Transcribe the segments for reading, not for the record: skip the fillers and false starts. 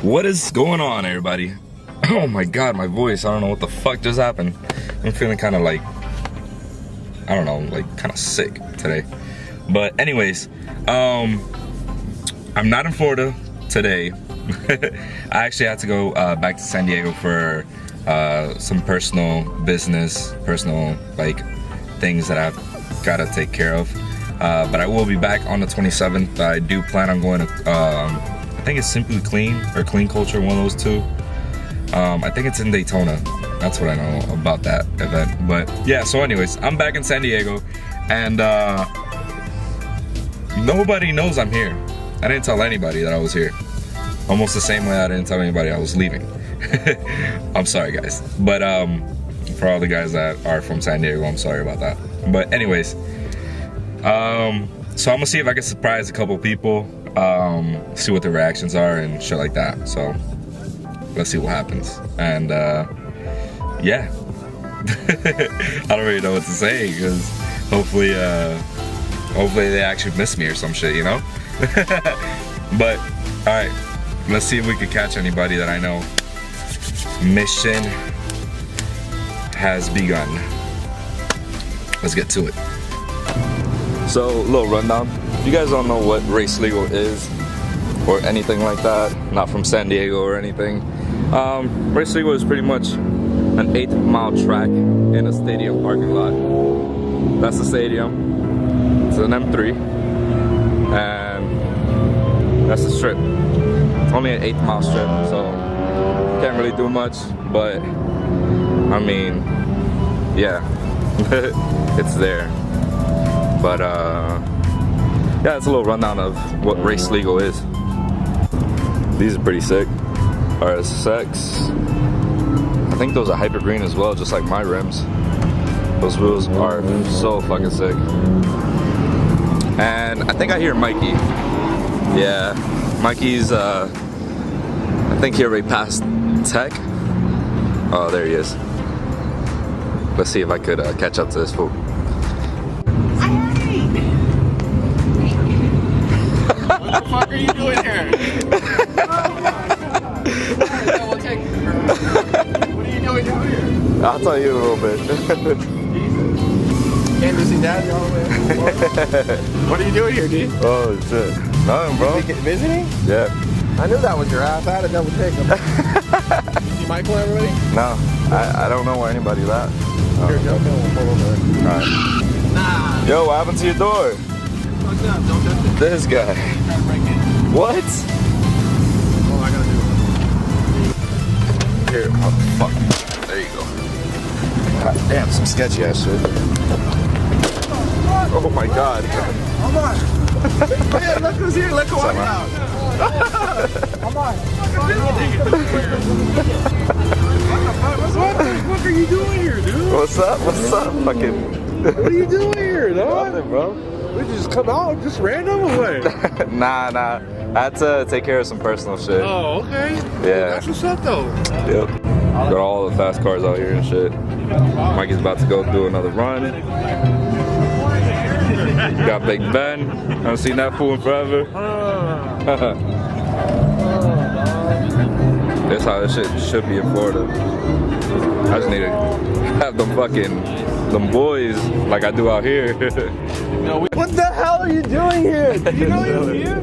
What is going on, everybody? Oh my god, my voice. I don't know what the fuck just happened. I'm feeling kind of like, I don't know, like kind of sick today. But anyways, I'm not in Florida today. I actually had to go back to San Diego for some personal business, like things that I've got to take care of. But I will be back on the 27th. I do plan on going to, I think it's Simply Clean or Clean Culture, one of those two. I think it's in Daytona. That's what I know about that event. But yeah, so anyways, I'm back in San Diego, and nobody knows I'm here. I didn't tell anybody that I was here. Almost the same way I didn't tell anybody I was leaving. I'm sorry, guys. But for all the guys that are from San Diego, I'm sorry about that. But anyways, so I'm gonna see if I can surprise a couple people, see what their reactions are and shit like that. So let's see what happens. And yeah, I don't really know what to say, because hopefully they actually miss me or some shit, you know. But all right, let's see if we can catch anybody that I know. Mission has begun. Let's get to it. So, a little rundown. You guys don't know what race legal is or anything like that, not from San Diego or anything. Race legal is pretty much an 8-mile track in a stadium parking lot. That's the stadium. It's an M3, and that's the strip. It's only an 8-mile strip, so can't really do much, but I mean, yeah, it's there. But yeah, it's a little rundown of what race legal is. These are pretty sick. RSX. I think those are hyper green as well, just like my rims. Those wheels are so fucking sick. And I think I hear Mikey. Yeah, Mikey's, I think he already passed tech. Oh, there he is. Let's see if I could catch up to this fool. What the fuck are you doing here? What are you doing down here? I'll tell you a little bit. Jesus. Came to see Dad all the way. What are you doing here, dude? Oh shit. Nothing, bro. Visiting? Yeah. I knew that was your ass. I had to double check him. You Michael, everybody? No, I don't know where anybody's at. You're joking. We'll pull over there. Alright. Nah. Yo, what happened to your door? Fucked up. Don't touch it. This guy. Try to break it. What? What I gotta do? Here, oh, fuck. There you go. God damn, some sketchy ass shit. Oh my god. Come on. Hey, look who's here. Look who I'm out. Come on. What the fuck are you doing here, dude? What's up? What's up? Fucking. What are you doing here, dog? Nothing, bro. We just come out, just random or what? Nah. I had to take care of some personal shit. Oh, okay. Yeah. That's what's up, though. Yep. Got all the fast cars out here and shit. Mikey's about to go do another run. Got Big Ben. I haven't seen that fool in forever. That's how this shit should be in Florida. I just need to have them boys like I do out here. What the hell are you doing here? Did you know he was here?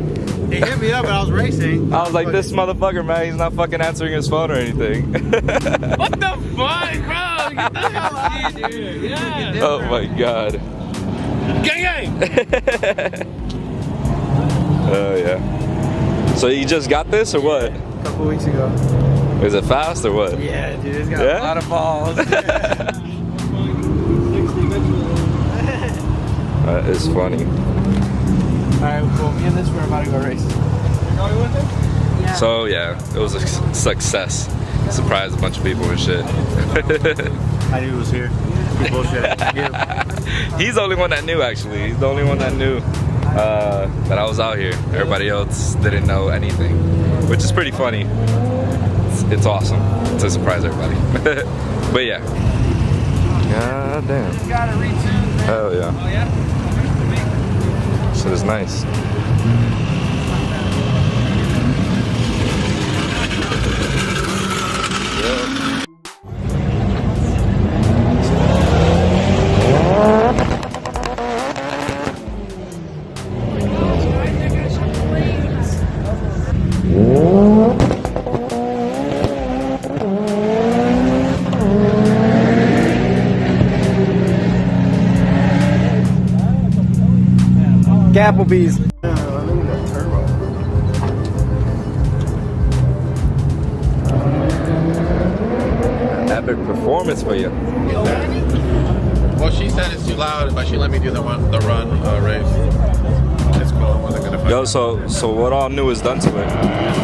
He hit me up when I was racing. I was like, this motherfucker, man, he's not fucking answering his phone or anything. What the fuck, bro? Get the hell out of here, dude. Yeah. Oh my god. Gang, gang. Oh yeah. So you just got this or what? A couple weeks ago. Is it fast or what? Yeah, dude, it's got a lot of balls. That is funny. Alright, well, me and this, we're about to go race. You're going with it? Yeah. So yeah, it was a success. Surprised a bunch of people and shit. I knew he was here. Bullshit. He's the only one that knew, actually. He's the only one that knew that I was out here. Everybody else didn't know anything, which is pretty funny. It's awesome to surprise everybody. But yeah. God damn. Hell yeah. Oh yeah? Shit is nice. Applebee's. Epic performance for you. Well, she said it's too loud, but she let me do the run race. It's cool. I wasn't gonna fight. Yo, so what all new is done to it?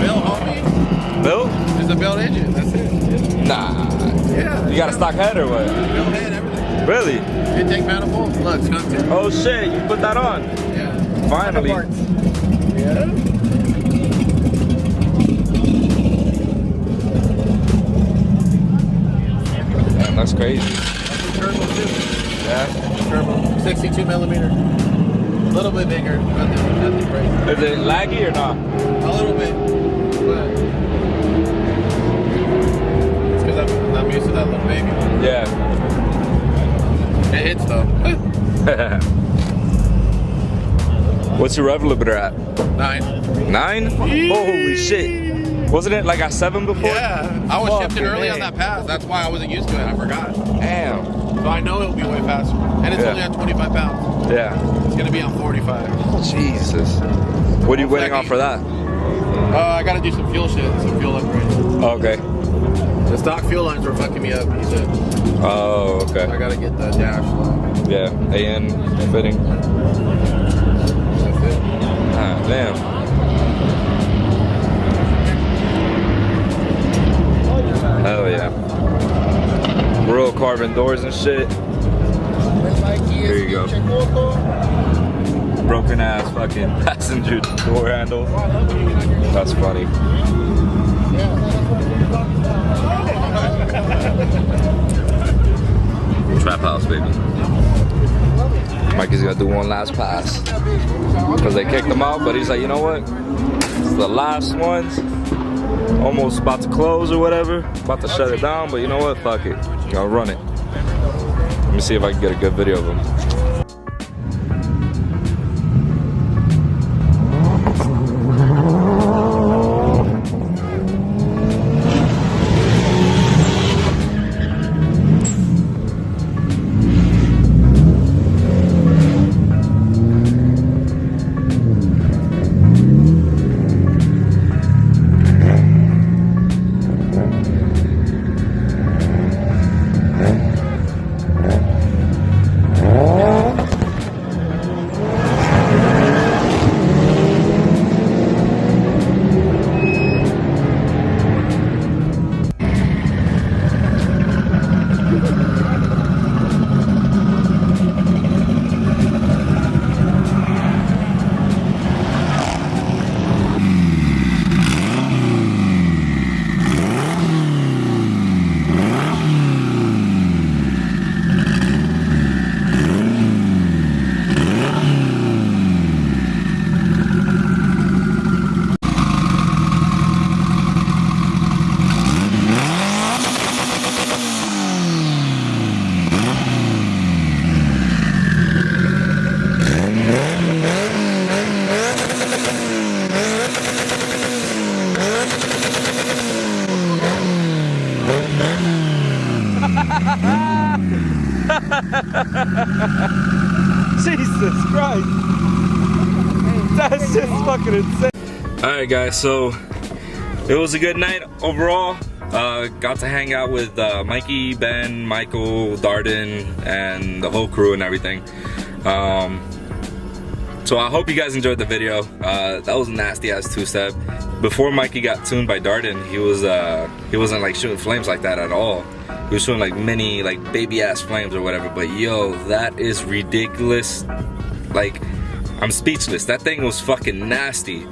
Bill, homie. Bill? It's a built engine. That's it. Nah. Yeah. You got a stock head or what? Built head, everything. Really? Intake manifold. Look, it's got it. Oh shit, you put that on. Yeah. Finally. Yeah. Man, that's crazy. Turbo too. Yeah. Turbo. 62 millimeter. A little bit bigger. Nothing crazy. Is it laggy or not? A little bit. But it's because I'm used to that little baby. Yeah. It hits though. What's your rev limiter at? 9. 9? Holy shit. Wasn't it like at 7 before? Yeah. I was Fuck, shifting early on man. that pass. That's why I wasn't used to it. I forgot. Damn. So I know it'll be way faster. And it's Yeah. only on 25 pounds. Yeah. It's going to be on 45. Jesus. What are you waiting on for that? I got to do some fuel shit. Some fuel upgrades. Okay. The stock fuel lines were fucking me up. He said. Oh, okay. I got to get the dash line. Yeah. AN fitting. That's it. Ah, damn. Hell yeah. Real carbon doors and shit. Here you go. Broken ass fucking passenger door handle. That's funny. Trap house, baby. Mikey's gotta do one last pass. Because they kicked him out, but he's like, you know what? It's the last ones. Almost about to close or whatever. About to shut it down, but you know what? Fuck it. I'll run it. Let me see if I can get a good video of him. Jesus Christ. That's just fucking insane. Alright guys, so it was a good night overall. Got to hang out with Mikey, Ben, Michael, Darden, and the whole crew and everything. So I hope you guys enjoyed the video. That was a nasty ass two-step. Before Mikey got tuned by Darden, he wasn't like shooting flames like that at all. He was shooting like mini, like baby ass flames or whatever. But yo, that is ridiculous. Like, I'm speechless. That thing was fucking nasty.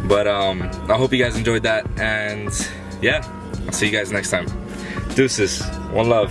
But I hope you guys enjoyed that, and yeah, I'll see you guys next time. Deuces, one love.